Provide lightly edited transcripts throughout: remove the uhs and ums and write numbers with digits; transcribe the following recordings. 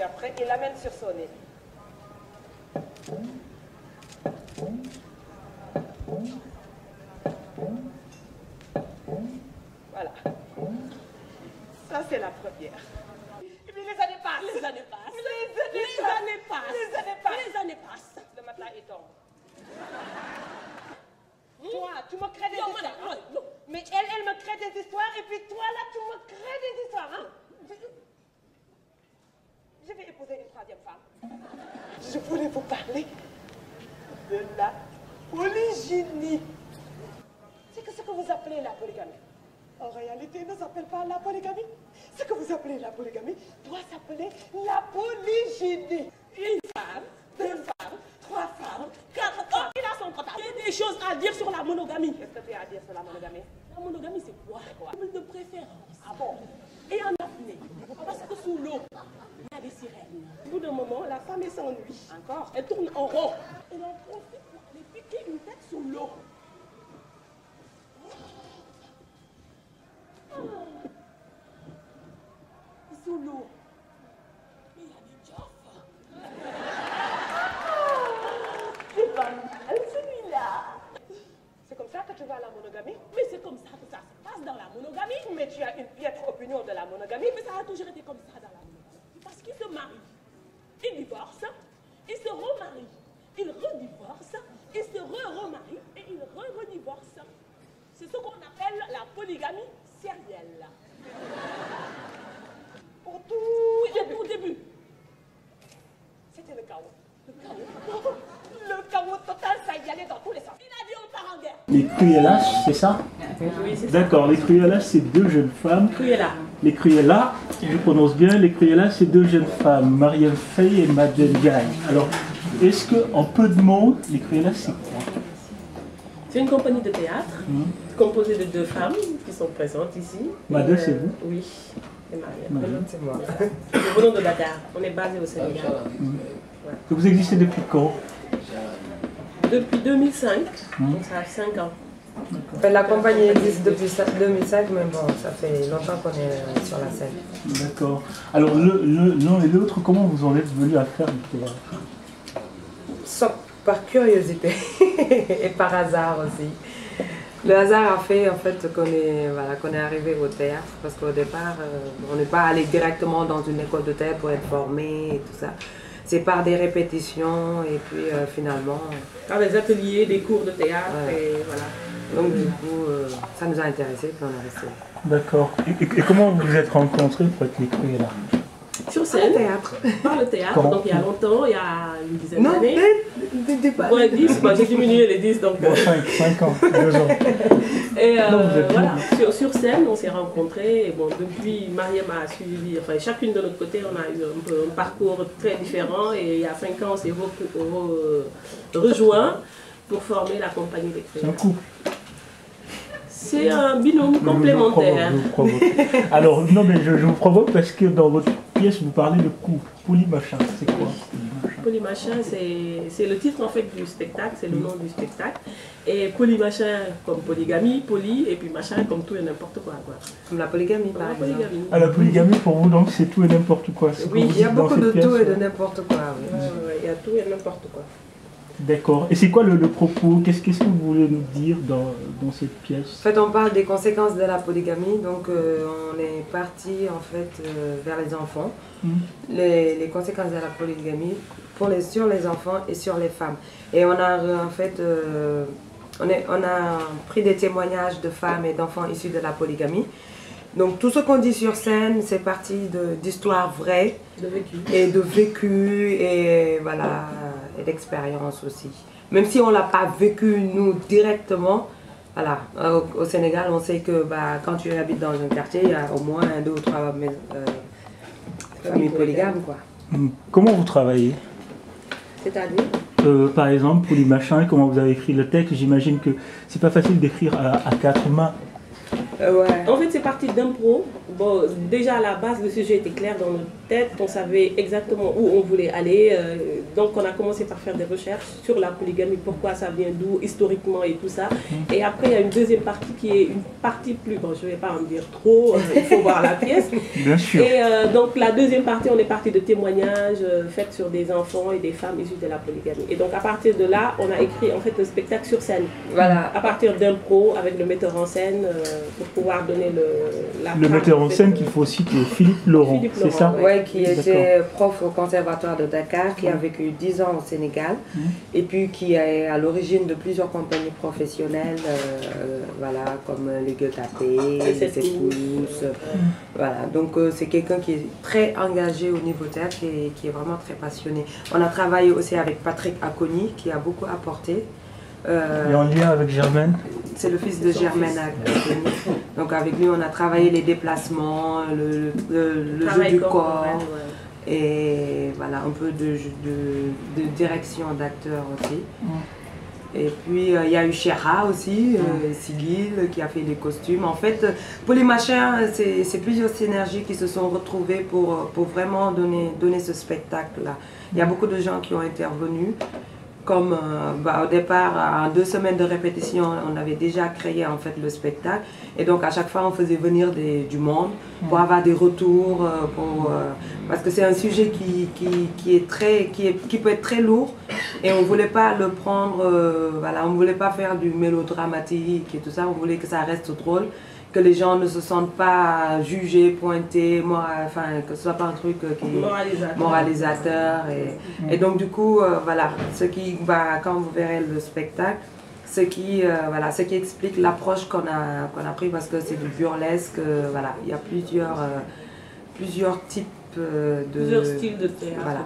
après, il l'amène sur son nez. Voilà. Ça, c'est la première. Et puis les années passent. Les années passent. Les années passent. Les années passent. Les années passent. Le matelas est tombe. Toi, tu me crées des histoires. Hein? Non. Mais elle me crée des histoires et puis toi, là, tu me crées des histoires. Hein? Je vais épouser une troisième femme. Je voulais vous parler de la polygynie. C'est que ce que vous appelez la polygamie, en réalité, ne s'appelle pas la polygamie. Ce que vous appelez la polygamie doit s'appeler la polygynie. Une femme, deux femmes, trois femmes, quatre femmes. Il a son comptable. Il y a des choses à dire sur la monogamie. Qu'est-ce que tu as à dire sur la monogamie? La monogamie, c'est quoi? De préférence. Ah bon? Et en apnée. Parce que sous l'eau, il y a des sirènes. Au bout d'un moment, la femme s'ennuie. Encore? Elle tourne en rond. Elle en profite pour aller piquer une tête sous l'eau. Sous l'eau. Mais il y a des joffres. C'est pas mal celui-là. C'est comme ça que tu vas à la monogamie? Mais c'est comme ça que ça se passe dans la monogamie. Mais tu as une piètre opinion de la monogamie. Mais ça a toujours été comme ça dans la monogamie. Parce qu'ils se marient, ils divorcent, ils se remarient, ils redivorcent, ils se remarient et ils redivorcent. C'est ce qu'on appelle la polygamie sérielle. Au tout début. C'était le chaos. Le chaos. Le chaos total, ça y allait dans tous les sens. Il a dit on part en guerre. Les Cruellas, c'est ça? Oui, c'est ça. D'accord, les Cruellas, c'est deux jeunes femmes. Cruella. Les Cruellas, je prononce bien, les Cruellas, c'est deux jeunes femmes, Marielle Faye et Madeleine Gagne. Alors, est-ce que, en peu de mots, les Cruellas, c'est quoi? C'est une compagnie de théâtre composée de deux femmes qui sont présentes ici. Madeleine, c'est vous? Oui, c'est Marielle. Madeleine. C'est moi. Nous venons de Dakar. On est basé au Sénégal. Que vous existez depuis quand? Depuis 2005, donc ça fait 5 ans. Enfin, la compagnie existe depuis 2005, mais bon, ça fait longtemps qu'on est sur la scène. D'accord. Alors, l'un et l'autre, comment vous en êtes venus à faire du théâtre? Sauf par curiosité et par hasard aussi. Le hasard a fait en fait qu'on est arrivé au théâtre, parce qu'au départ, on n'est pas allé directement dans une école de théâtre pour être formé et tout ça. C'est par des répétitions et puis finalement... Par des ateliers, des cours de théâtre et voilà. Donc du coup, ça nous a intéressés puis on est resté. D'accord. Et comment vous vous êtes rencontrés pour être les Cruellas? Sur scène, par le théâtre, donc il y a longtemps, il y a une dizaine d'années. Ouais, 10, j'ai diminué les 10 donc. Bon, 5 ans, 2 ans. Et voilà, sur scène, on s'est rencontrés. Et bon, depuis, Mariam a suivi, enfin, chacune de notre côté, on a eu un peu un parcours très différent. Et il y a 5 ans, on s'est rejoints pour former la compagnie des Cruellas. C'est un couple. C'est un binôme complémentaire. Je vous provoque. Alors, non, mais je vous provoque parce que dans votre pièce, vous parlez de couple. Polymachin, c'est quoi? Polymachin, c'est le titre en fait du spectacle, c'est le nom du spectacle. Et polymachin comme polygamie, poly, et puis machin comme tout et n'importe quoi. Comme la polygamie, Comme par la exemple. polygamie. Ah, la polygamie, pour vous, donc, c'est tout et n'importe quoi. Oui, Il y a beaucoup de tout et de n'importe quoi. Oui. Il y a tout et n'importe quoi. D'accord. Et c'est quoi le propos? Qu'est-ce que vous voulez nous dire dans cette pièce? En fait, on parle des conséquences de la polygamie, donc on est parti en fait vers les enfants. Les conséquences de la polygamie sur les enfants et sur les femmes. Et on a en fait, on a pris des témoignages de femmes et d'enfants issus de la polygamie. Donc tout ce qu'on dit sur scène, c'est parti d'histoires vraies, et de vécu, et voilà, et d'expérience aussi. Même si on ne l'a pas vécu nous directement, voilà, au Sénégal, on sait que quand tu habites dans un quartier, il y a au moins 2 ou 3 familles polygames, quoi. Comment vous travaillez? C'est-à-dire Par exemple, pour les machins, comment vous avez écrit le texte? J'imagine que c'est pas facile d'écrire à 4 mains. En fait, c'est parti d'impro. Bon, déjà à la base, le sujet était clair tête, on savait exactement où on voulait aller. Donc on a commencé par faire des recherches sur la polygamie, pourquoi ça vient d'où, historiquement et tout ça. Et après il y a une deuxième partie qui est une partie plus, bon je ne vais pas en dire trop, il faut voir la pièce. Bien sûr. Et donc la deuxième partie, on est parti de témoignages faits sur des enfants et des femmes issues de la polygamie. Et donc à partir de là, on a écrit en fait le spectacle sur scène. Voilà. À partir d'impro avec le metteur en scène pour pouvoir donner le metteur en scène qu'il faut citer, Philippe Laurent, c'est ça? Oui, qui était prof au conservatoire de Dakar, qui a vécu 10 ans au Sénégal, et puis qui est à l'origine de plusieurs compagnies professionnelles, voilà, comme les Gueux-Tapés, les Secousses, voilà. Donc c'est quelqu'un qui est très engagé au niveau théâtre et qui est vraiment très passionné. On a travaillé aussi avec Patrick Aconi, qui a beaucoup apporté. Et en lien avec Germaine? C'est le fils de Germaine Aconi. Donc avec lui, on a travaillé les déplacements, le jeu du corps, et voilà, un peu de direction d'acteur aussi. Et puis il y a eu Chéra aussi, Sigil, qui a fait les costumes. En fait, Polymachin, c'est plusieurs synergies qui se sont retrouvées pour vraiment donner ce spectacle-là. Il y a beaucoup de gens qui ont intervenu. Comme au départ, en 2 semaines de répétition, on avait déjà créé en fait le spectacle. Et donc à chaque fois, on faisait venir du monde pour avoir des retours, parce que c'est un sujet qui peut être très lourd. Et on ne voulait pas le prendre, voilà, on ne voulait pas faire du mélodramatique et tout ça, on voulait que ça reste drôle, que les gens ne se sentent pas jugés, pointés, enfin, que ce soit pas un truc qui est moralisateur. Et donc du coup, voilà, quand vous verrez le spectacle, ce qui explique l'approche qu'on a pris, parce que c'est du burlesque, voilà, il y a plusieurs types plusieurs styles de théâtre. Voilà.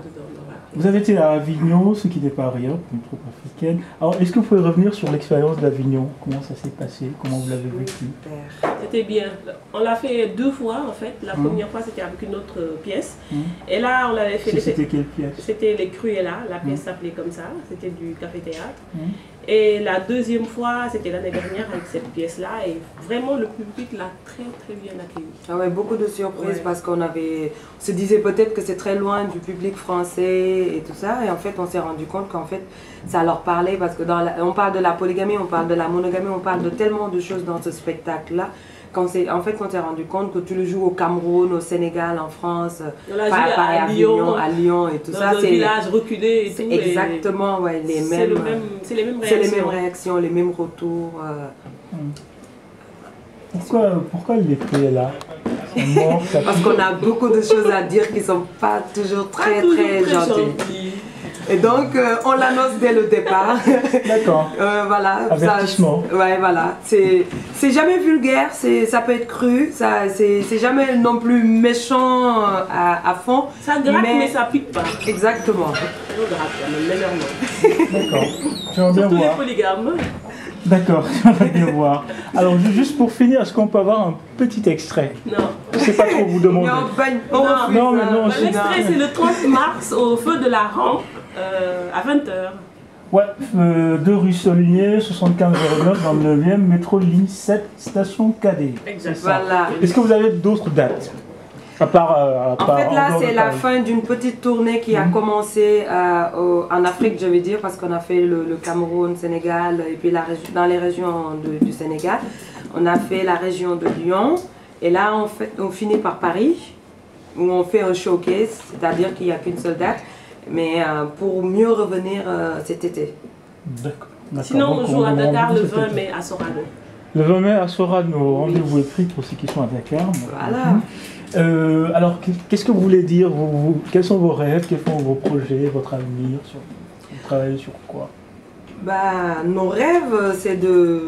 Vous avez été à Avignon, ce qui n'est pas rien pour une troupe africaine. Alors, est-ce que vous pouvez revenir sur l'expérience d'Avignon? Comment ça s'est passé? Comment vous l'avez vécu? C'était bien. On l'a fait 2 fois en fait. La première fois c'était avec une autre pièce. Et là on l'avait fait. C'était quelle pièce? C'était Les Cruella. La pièce s'appelait comme ça. C'était du café théâtre. Et la deuxième fois, c'était l'année dernière avec cette pièce-là. Et vraiment, le public l'a très très bien accueilli. Ah ouais, beaucoup de surprises parce qu'on se disait peut-être que c'est très loin du public français et tout ça. Et en fait, on s'est rendu compte qu'en fait, ça leur parlait parce que on parle de la polygamie, on parle de la monogamie, on parle de tellement de choses dans ce spectacle-là. En fait, on s'est rendu compte que tu le joues au Cameroun, au Sénégal, en France, à Lyon et tout ça. Dans un village reculé et tout. Exactement, ouais, c'est les mêmes réactions, les mêmes retours. Pourquoi les Cruella? Parce qu'on a beaucoup de choses à dire qui ne sont pas toujours très gentilles. Et donc, on l'annonce dès le départ. D'accord. Voilà. Avertissement. Ouais, voilà. C'est jamais vulgaire, ça peut être cru, c'est jamais non plus méchant à fond. Ça gratte, mais ça pique pas. Exactement. Ça gratte, légèrement. D'accord. J'aimerais bien Surtout voir. les polygames. D'accord, j'aimerais bien voir. Alors, juste pour finir, est-ce qu'on peut avoir un petit extrait? Non. Je ne sais pas trop vous demander. Non, l'extrait, c'est le 30 mars au feu de la rampe à 20 h. Ouais, 2 rue Solinier, 7509 dans le 9e, métro ligne 7, station Cadet. Exactement. Voilà. Est-ce que vous avez d'autres dates? En fait, là, c'est la fin d'une petite tournée qui a commencé en Afrique, je veux dire, parce qu'on a fait le Cameroun, Sénégal, et puis dans les régions du Sénégal. On a fait la région de Lyon, et là, on finit par Paris, où on fait un showcase, c'est-à-dire qu'il n'y a qu'une seule date, mais pour mieux revenir cet été. D'accord. Sinon, on joue à Dakar le 20 mai à Sorano. Le 20 mai à Sorano, rendez-vous est pris pour ceux qui sont à Dakar. Voilà. Alors, qu'est-ce que vous voulez dire quels sont vos rêves, quels sont vos projets, votre avenir? Vous travaillez sur quoi? Nos rêves, c'est de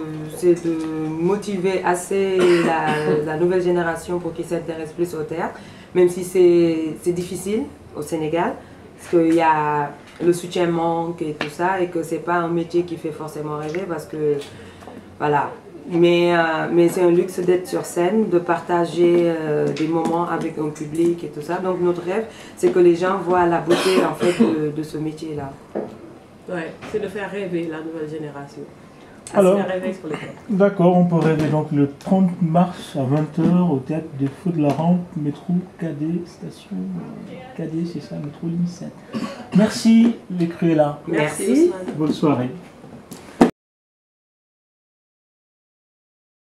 motiver assez la nouvelle génération pour qu'ils s'intéressent plus au théâtre, même si c'est difficile au Sénégal, parce qu'il y a le soutien manque et tout ça, et que c'est pas un métier qui fait forcément rêver, parce que, voilà. Mais c'est un luxe d'être sur scène, de partager des moments avec un public et tout ça. Donc notre rêve, c'est que les gens voient la beauté en fait de ce métier-là. Ouais, c'est de faire rêver la nouvelle génération. Alors, un réveil sur le corps. d'accord, on peut rêver donc le 30 mars à 20h au théâtre des Feux de la Rampe, métro KD, station KD, c'est ça, métro ligne 7. Merci les Cruella. Merci. Bonne soirée.